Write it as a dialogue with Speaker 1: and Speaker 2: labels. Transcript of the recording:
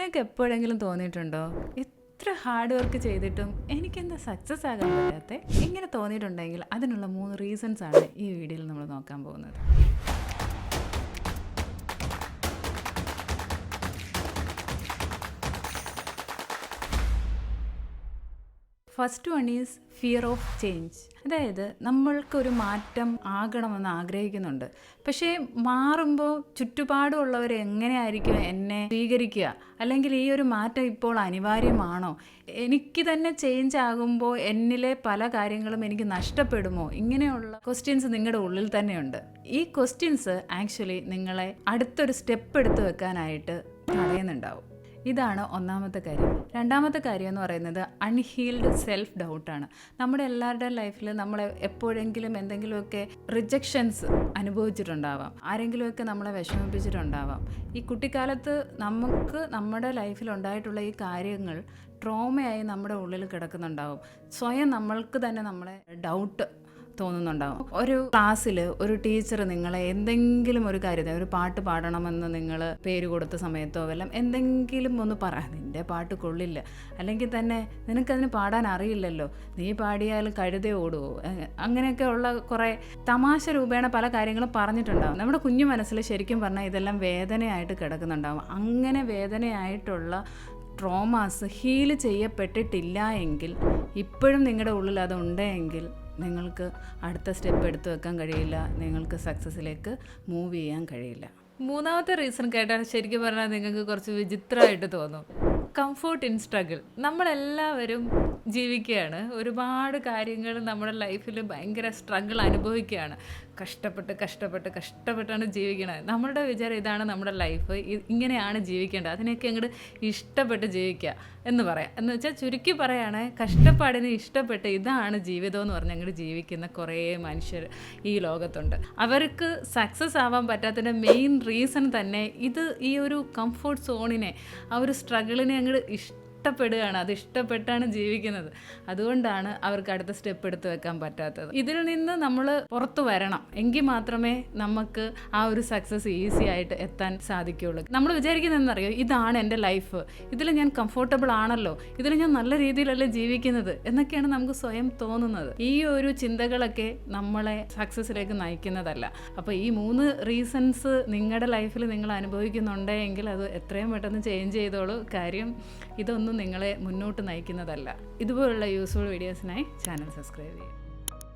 Speaker 1: നിങ്ങൾക്ക് എപ്പോഴെങ്കിലും തോന്നിയിട്ടുണ്ടോ എത്ര ഹാർഡ് വർക്ക് ചെയ്തിട്ടും എനിക്കെന്താ സക്സസ് ആകാൻ പറ്റാത്തെ? ഇങ്ങനെ തോന്നിയിട്ടുണ്ടെങ്കിൽ അതിനുള്ള 3 റീസൺസ് ആണ് ഈ വീഡിയോയിൽ നമ്മൾ നോക്കാൻ പോകുന്നത്. First one is fear of change. അതായത് നമ്മൾക്കൊരു മാറ്റം ആകണമെന്ന് ആഗ്രഹിക്കുന്നുണ്ട്, പക്ഷേ മാറുമ്പോൾ ചുറ്റുപാടുമുള്ളവർ എങ്ങനെയായിരിക്കും എന്നെ സ്വീകരിക്കുക, അല്ലെങ്കിൽ ഈ ഒരു മാറ്റം ഇപ്പോൾ അനിവാര്യമാണോ, എനിക്ക് തന്നെ ചേഞ്ച് ആകുമ്പോൾ എന്നിലെ പല കാര്യങ്ങളും എനിക്ക് നഷ്ടപ്പെടുമോ, ഇങ്ങനെയുള്ള ക്വസ്റ്റ്യൻസ് നിങ്ങളുടെ ഉള്ളിൽ തന്നെയുണ്ട്. ഈ ക്വസ്റ്റ്യൻസ് ആക്ച്വലി നിങ്ങളെ അടുത്തൊരു സ്റ്റെപ്പ് എടുത്ത് വെക്കാനായിട്ട് തടയുന്നുണ്ടാവും. ഇതാണ് ഒന്നാമത്തെ കാര്യം. രണ്ടാമത്തെ കാര്യം എന്ന് പറയുന്നത് അൺഹീൽഡ് സെൽഫ് ഡൗട്ടാണ്. നമ്മുടെ എല്ലാവരുടെ ലൈഫിൽ നമ്മൾ എപ്പോഴെങ്കിലും എന്തെങ്കിലുമൊക്കെ റിജക്ഷൻസ് അനുഭവിച്ചിട്ടുണ്ടാവാം, ആരെങ്കിലുമൊക്കെ നമ്മളെ വിഷമിപ്പിച്ചിട്ടുണ്ടാവാം. ഈ കുട്ടിക്കാലത്ത് നമുക്ക് നമ്മുടെ ലൈഫിൽ ഉണ്ടായിട്ടുള്ള ഈ കാര്യങ്ങൾ ട്രോമയായി നമ്മുടെ ഉള്ളിൽ കിടക്കുന്നുണ്ടാവും. സ്വയം നമ്മൾക്ക് തന്നെ നമ്മളെ ഡൗട്ട് തോന്നുന്നുണ്ടാവും. ഒരു ക്ലാസ്സിൽ ഒരു ടീച്ചർ നിങ്ങളെ എന്തെങ്കിലും ഒരു കാര്യത്തിൽ ഒരു പാട്ട് പാടണമെന്ന് നിങ്ങൾ പേര് കൊടുത്ത സമയത്തോ വല്ലതും എന്തെങ്കിലും ഒന്ന് പറയാം, നിൻ്റെ പാട്ട് കൊള്ളില്ല, അല്ലെങ്കിൽ തന്നെ നിനക്കതിന് പാടാൻ അറിയില്ലല്ലോ, നീ പാടിയാൽ കഴുതേ ഓടുവോ, അങ്ങനെയൊക്കെ ഉള്ള കുറേ തമാശ രൂപേണ പല കാര്യങ്ങളും പറഞ്ഞിട്ടുണ്ടാവും. നമ്മുടെ കുഞ്ഞു മനസ്സിൽ ശരിക്കും പറഞ്ഞാൽ ഇതെല്ലാം വേദനയായിട്ട് കിടക്കുന്നുണ്ടാവും. അങ്ങനെ വേദനയായിട്ടുള്ള ട്രോമാസ് ഹീൽ ചെയ്യപ്പെട്ടിട്ടില്ല എങ്കിൽ, ഇപ്പോഴും നിങ്ങളുടെ ഉള്ളിൽ അതുണ്ടെങ്കിൽ നിങ്ങൾക്ക് അടുത്ത സ്റ്റെപ്പ് എടുത്തു വെക്കാൻ കഴിയില്ല, നിങ്ങൾക്ക് സക്സസ്സിലേക്ക് മൂവ് ചെയ്യാൻ കഴിയില്ല. മൂന്നാമത്തെ റീസൺ കേട്ടാൽ ശരിക്കും പറഞ്ഞാൽ നിങ്ങൾക്ക് കുറച്ച് വിചിത്രമായിട്ട് തോന്നും. Comfort in struggle. നമ്മളെല്ലാവരും ജീവിക്കുകയാണ്, ഒരുപാട് കാര്യങ്ങൾ നമ്മുടെ ലൈഫിൽ ഭയങ്കര സ്ട്രഗിൾ അനുഭവിക്കുകയാണ്, കഷ്ടപ്പെട്ടാണ് ജീവിക്കണത്. നമ്മളുടെ വിചാരം ഇതാണ് നമ്മുടെ ലൈഫ്, ഇങ്ങനെയാണ് ജീവിക്കേണ്ടത്, അതിനെയൊക്കെ അങ്ങോട്ട് ഇഷ്ടപ്പെട്ട് ജീവിക്കുക എന്ന് പറയാം. എന്ന് വെച്ചാൽ ചുരുക്കി പറയുകയാണ്, കഷ്ടപ്പാടിന് ഇഷ്ടപ്പെട്ട് ഇതാണ് ജീവിതം എന്ന് പറഞ്ഞ് അങ്ങോട്ട് ജീവിക്കുന്ന കുറേ മനുഷ്യർ ഈ ലോകത്തുണ്ട്. അവർക്ക് സക്സസ് ആവാൻ പറ്റാത്തതിൻ്റെ മെയിൻ റീസൺ തന്നെ ഈ ഒരു കംഫോർട്ട് സോണിനെ, ആ ഒരു സ്ട്രഗിളിനെ അങ്ങോട്ട് ഇഷ്ടപ്പെടുകയാണ്, അത് ഇഷ്ടപ്പെട്ടാണ് ജീവിക്കുന്നത്. അതുകൊണ്ടാണ് അവർക്ക് അടുത്ത സ്റ്റെപ്പ് എടുത്ത് വെക്കാൻ പറ്റാത്തത്. ഇതിൽ നിന്ന് നമ്മൾ പുറത്തു വരണം, എങ്കിൽ മാത്രമേ നമുക്ക് ആ ഒരു സക്സസ് ഈസി ആയിട്ട് എത്താൻ സാധിക്കുകയുള്ളൂ. നമ്മൾ വിചാരിക്കുന്നതെന്നറിയോ, ഇതാണ് എൻ്റെ ലൈഫ്, ഇതിൽ ഞാൻ കംഫോർട്ടബിൾ ആണല്ലോ, ഇതിൽ ഞാൻ നല്ല രീതിയിലല്ലേ ജീവിക്കുന്നത് എന്നൊക്കെയാണ് നമുക്ക് സ്വയം തോന്നുന്നത്. ഈ ഒരു ചിന്തകളൊക്കെ നമ്മളെ സക്സസ്സിലേക്ക് നയിക്കുന്നതല്ല. അപ്പോൾ ഈ 3 റീസൺസ് നിങ്ങളുടെ ലൈഫിൽ നിങ്ങൾ അനുഭവിക്കുന്നുണ്ടെങ്കിൽ അത് എത്രയും പെട്ടെന്ന് ചേഞ്ച് ചെയ്തോളൂ. കാര്യം ഇതൊന്നും നിങ്ങളെ മുന്നോട്ട് നയിക്കുന്നതല്ല. ഇതുപോലുള്ള യൂസ്ഫുൾ വീഡിയോസിനായി ചാനൽ സബ്സ്ക്രൈബ് ചെയ്യുക.